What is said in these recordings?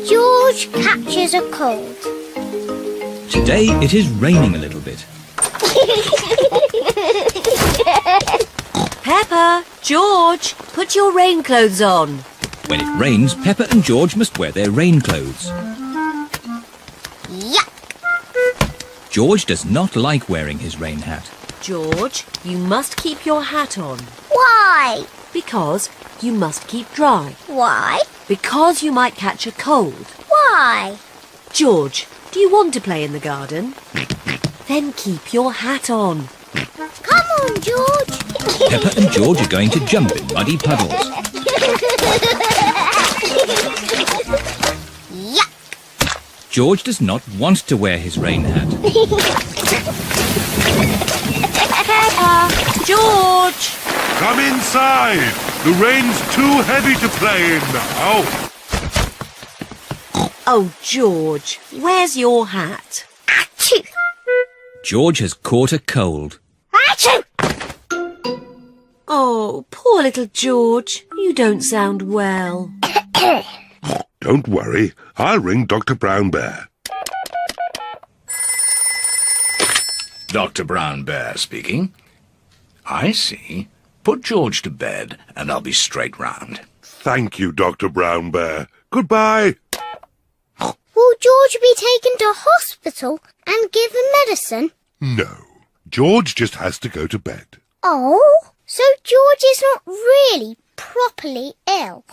George catches a cold. Today it is raining a little bit. Peppa, George, put your rain clothes on. When it rains, Peppa and George must wear their rain clothes. Yuck! George does not like wearing his rain hat. George, you must keep your hat on. Why? Because you must keep dry. Why? Because you might catch a cold. Why? George, do you want to play in the garden? Then keep your hat on. Come on, George. Peppa and George are going to jump in muddy puddles. Yuck! George does not want to wear his rain hat. Peppa, George! Come inside! The rain's too heavy to play in now. Oh, George, where's your hat? Achoo! George has caught a cold. Achoo! Oh, poor little George. You don't sound well. Don't worry, I'll ring Dr. Brown Bear. Dr. Brown Bear speaking. I see. Put George to bed and I'll be straight round. Thank you, Dr. Brown Bear. Goodbye. Will George be taken to hospital and given medicine? No, George just has to go to bed. Oh, so George is not really properly ill.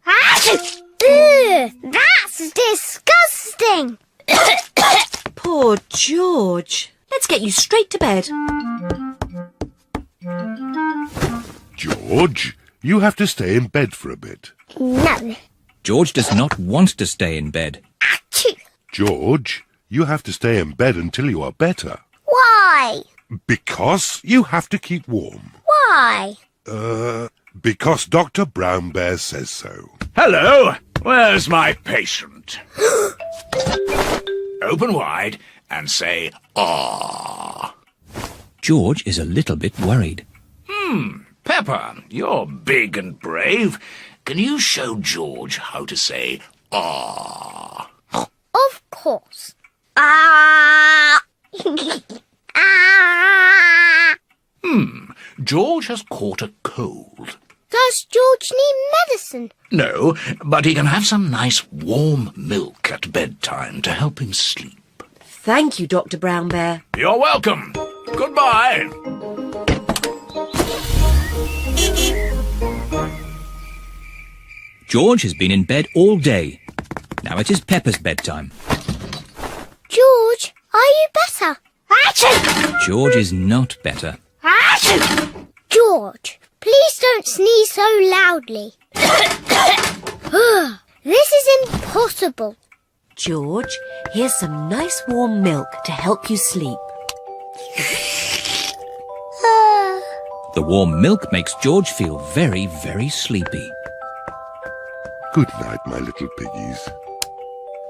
Achoo! Ugh, that's disgusting! Poor George. Let's get you straight to bed. George, you have to stay in bed for a bit. No. George does not want to stay in bed. Achoo! George, you have to stay in bed until you are better. Why? Because you have to keep warm. Why? Because Dr. Brown Bear says so. Hello, where's my patient? Open wide and say, "Ah." George is a little bit worried. Peppa, you're big and brave. Can you show George how to say, "Ah"? Of course. Ah! Ah! George has caught a cold. Does George need medicine? No, but he can have some nice warm milk at bedtime to help him sleep. Thank you, Dr. Brown Bear. You're welcome. Goodbye. George has been in bed all day. Now it is Peppa's bedtime. George, are you better? Achoo! George is not better. Achoo! George, please don't sneeze so loudly. This is impossible. George, here's some nice warm milk to help you sleep. The warm milk makes George feel very, very sleepy. Good night, my little piggies.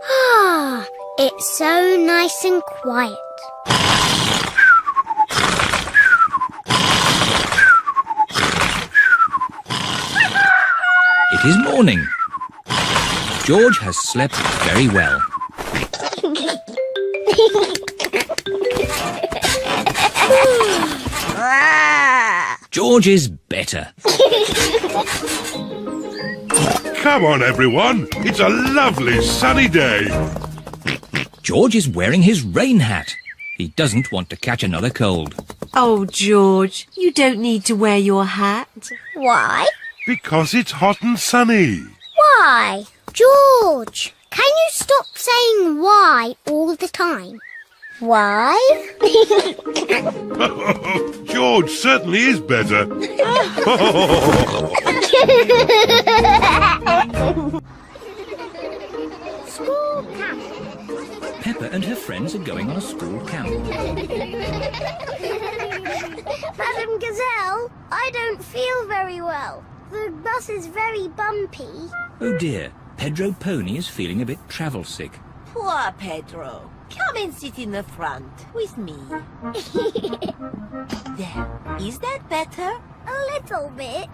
Ah, it's so nice and quiet. It is morning. George has slept very well. George is better. Come on, everyone. It's a lovely sunny day. George is wearing his rain hat. He doesn't want to catch another cold. Oh, George, you don't need to wear your hat. Why? Because it's hot and sunny. Why? George, can you stop saying why all the time? Why? George certainly is better. School camp. Peppa and her friends are going on a school camp. Madam Gazelle, I don't feel very well. The bus is very bumpy. Oh dear, Pedro Pony is feeling a bit travel sick. Poor Pedro. Come and sit in the front with me. There. Is that better? A little bit.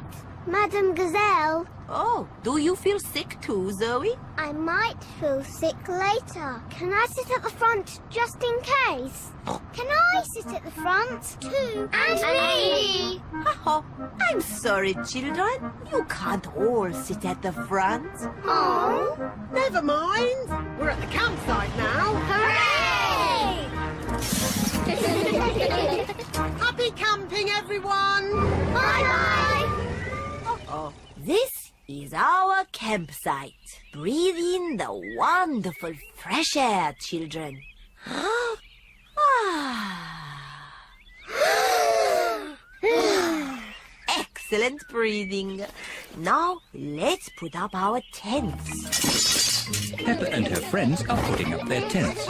Madam Gazelle. Oh, do you feel sick too, Zoe? I might feel sick later. Can I sit at the front just in case? Can I sit at the front too? And me! Oh, I'm sorry, children. You can't all sit at the front. Oh! Never mind. We're at the campsite now. Hooray! Happy camping, everyone. Bye-bye! Oh, this is our campsite. Breathe in the wonderful fresh air, children. Excellent breathing. Now let's put up our tents. Peppa and her friends are putting up their tents.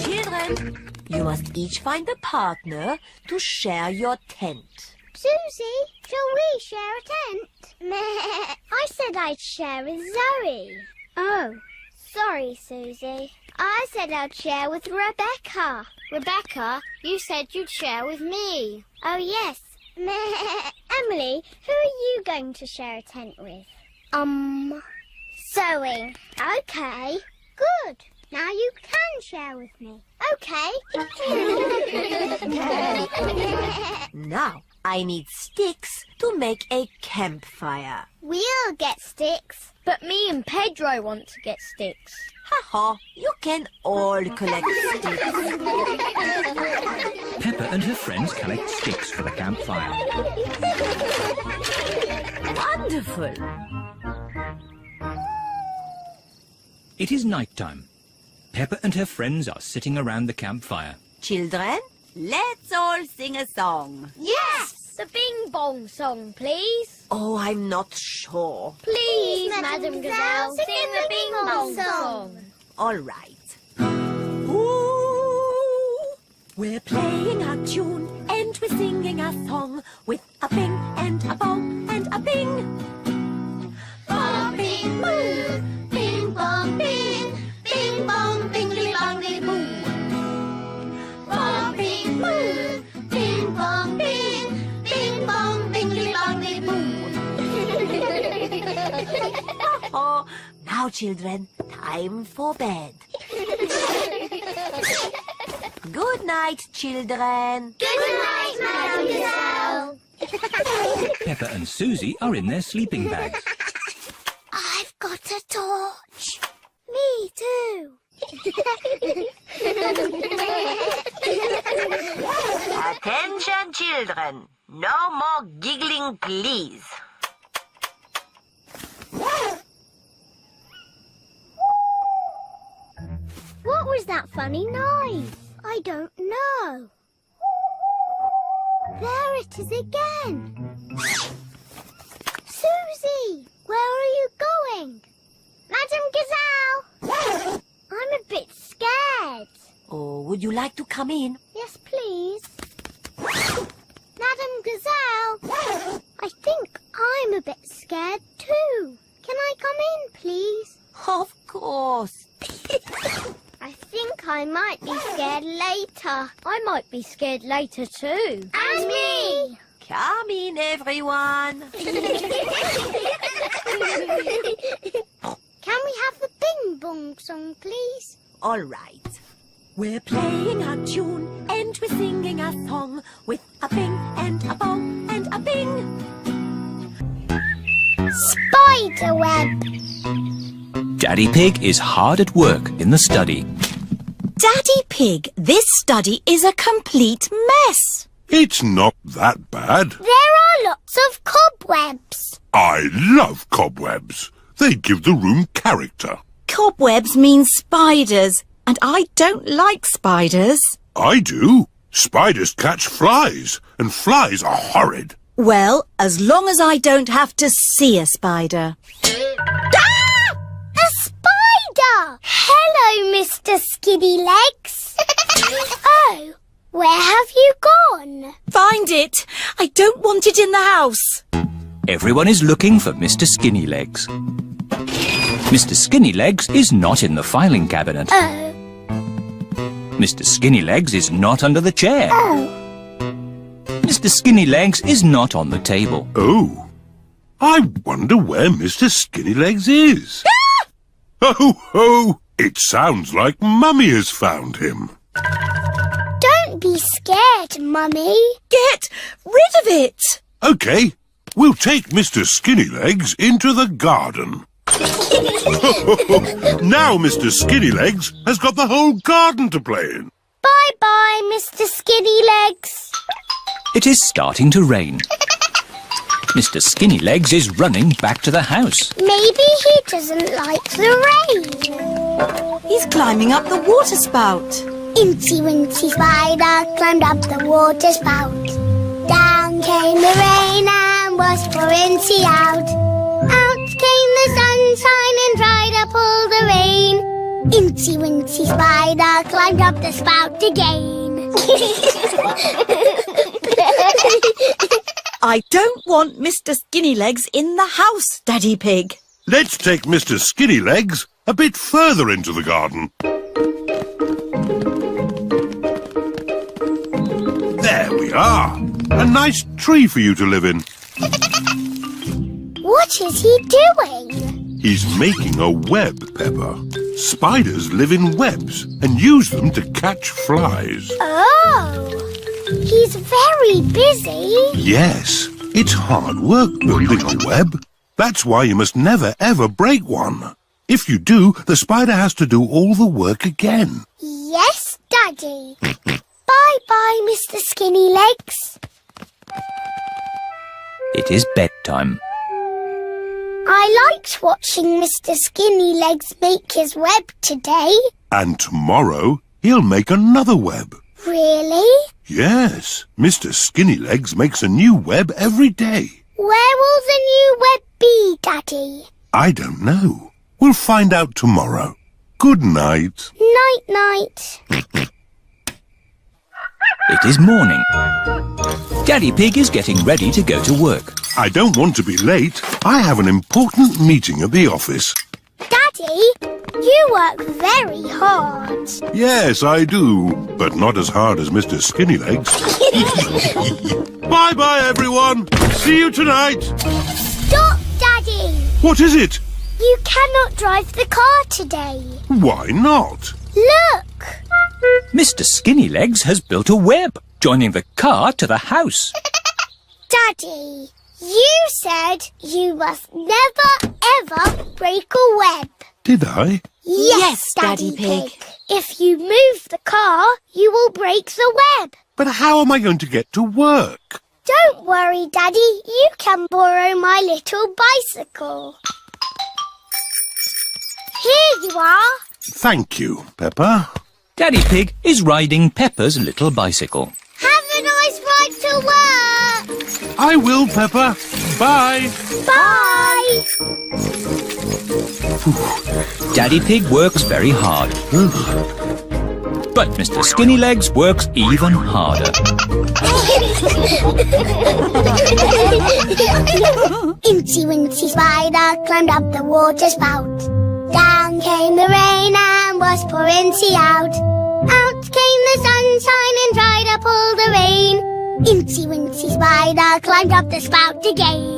Children, you must each find a partner to share your tent. Susie, shall we share a tent? I said I'd share with Zoe. Oh, sorry, Susie. I said I'd share with Rebecca. Rebecca, you said you'd share with me. Oh, yes. Emily, who are you going to share a tent with? Zoe. Okay, good. Now you can share with me. Okay. Now, I need sticks to make a campfire. We'll get sticks. But me and Pedro want to get sticks. Ha-ha, you can all collect sticks. Peppa and her friends collect sticks for the campfire. Wonderful. It is night time. Peppa and her friends are sitting around the campfire. Children, let's all sing a song. Yes! The Bing Bong song, please. Oh, I'm not sure. Please, Madam Gazelle, sing the Bing Bong song. All right. Ooh, we're playing a tune and we're singing a song with a bing and a bong and a bing. Bong, bing, boo. Bing, bong, bing. Bing, bong, bingly, bongly, boo. Bong, bing, boo. Bing, bong, bing. Bing, bong, bingly, bongly, boo. Oh, now, children, time for bed. Good night, children. Good night, Madam Gazelle. Peppa and Susie are in their sleeping bags. I've got a torch. Me too. Attention, children. No more giggling, please. What was that funny noise? I don't know. There it is again. Susie, where are you going? Madam Gazelle! I'm a bit scared. Oh, would you like to come in? Yes, please. Madam Gazelle! I think I'm a bit scared too. Can I come in, please? Of course. I think I might be scared later. I might be scared later too. And me! Come in, everyone. Can we have the Bing Bong song, please? All right. We're playing a tune and we're singing a song with a bing and a bong and a bing. Spiderweb. Daddy Pig is hard at work in the study. Daddy Pig, this study is a complete mess. It's not that bad. There are lots of cobwebs. I love cobwebs. They give the room character. Cobwebs mean spiders, and I don't like spiders. I do. Spiders catch flies, and flies are horrid. Well, as long as I don't have to see a spider. Ah! A spider! Hello, Mr. Skiddy Legs. Oh, where have you gone? Find it! I don't want it in the house. Everyone is looking for Mr. Skinny Legs. Mr. Skinny Legs is not in the filing cabinet. Oh. Mr. Skinny Legs is not under the chair. Oh. Mr. Skinnylegs is not on the table. Oh, I wonder where Mr. Skinnylegs is. Ho, ho! It sounds like Mummy has found him. Don't be scared, Mummy. Get rid of it! OK, we'll take Mr. Skinnylegs into the garden. Now Mr. Skinnylegs has got the whole garden to play in. Bye-bye, Mr. Skinnylegs. It is starting to rain. Mr. Skinnylegs is running back to the house. Maybe he doesn't like the rain. He's climbing up the water spout. Incy Wincy Spider climbed up the water spout. Down came the rain and was for Incy out. Out came the sunshine and dried up all the rain. Incy Wincy Spider climbed up the spout again. I don't want Mr. Skinnylegs in the house, Daddy Pig. Let's take Mr. Skinnylegs a bit further into the garden. There we are. A nice tree for you to live in. What is he doing? He's making a web, Peppa. Spiders live in webs and use them to catch flies. Oh, he's very busy. Yes, it's hard work building a web. That's why you must never ever break one. If you do, the spider has to do all the work again. Yes, Daddy. Bye-bye, Mr. Skinnylegs. It is bedtime. I liked watching Mr. Skinnylegs make his web today. And tomorrow, he'll make another web. Really? Yes, Mr. Skinnylegs makes a new web every day. Where will the new web be, Daddy? I don't know. We'll find out tomorrow. Good night. Night-night. It is morning. Daddy Pig is getting ready to go to work. I don't want to be late. I have an important meeting at the office. Daddy, you work very hard. Yes, I do, but not as hard as Mr. Skinnylegs. Bye-bye, everyone. See you tonight. Stop, Daddy. What is it? You cannot drive the car today. Why not? Look. Mr. Skinnylegs has built a web, joining the car to the house. Daddy, you said you must never, ever break a web. Did I? Yes, Daddy Pig. If you move the car, you will break the web. But how am I going to get to work? Don't worry, Daddy. You can borrow my little bicycle. Here you are. Thank you, Peppa. Daddy Pig is riding Peppa's little bicycle. Have a nice ride to work. I will, Peppa. Bye. Bye. Daddy Pig works very hard. But Mr. Skinnylegs works even harder. Incy Wincy Spider climbed up the water spout. Down came the rain and was for Incy out. Out came the sunshine and dried up all the rain. Incy Wincy Spider climbed up the spout again.